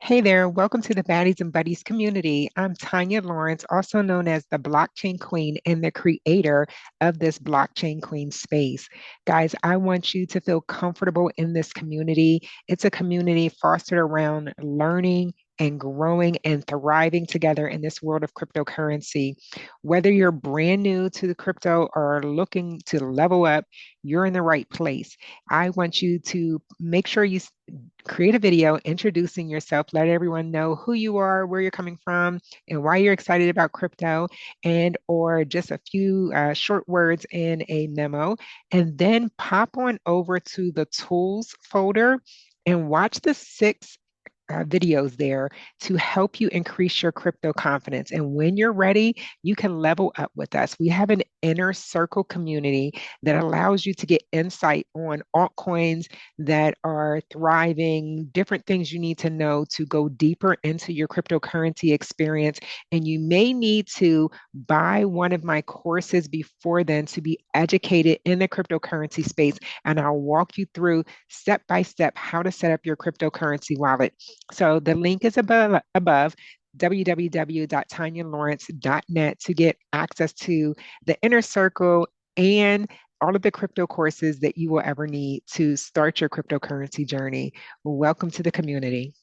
Hey there, welcome to the Baddies and Buddies community. I'm Tonya Lawrence, also known as the Blockchain Queen and the creator of this Blockchain Queen space. Guys, I want you to feel comfortable in this community. It's a community fostered around learning and growing and thriving together in this world of cryptocurrency. Whether you're brand new to the crypto or looking to level up, you're in the right place. I want you to make sure you create a video introducing yourself, let everyone know who you are, where you're coming from, and why you're excited about crypto, and or just a few short words in a memo, and then pop on over to the tools folder and watch the six videos there to help you increase your crypto confidence. And when you're ready, you can level up with us. We have an inner circle community that allows you to get insight on altcoins that are thriving, different things you need to know to go deeper into your cryptocurrency experience. And you may need to buy one of my courses before then to be educated in the cryptocurrency space. And I'll walk you through step by step how to set up your cryptocurrency wallet. So the link is above www.tanyalawrence.net to get access to the inner circle and all of the crypto courses that you will ever need to start your cryptocurrency journey. Welcome to the community.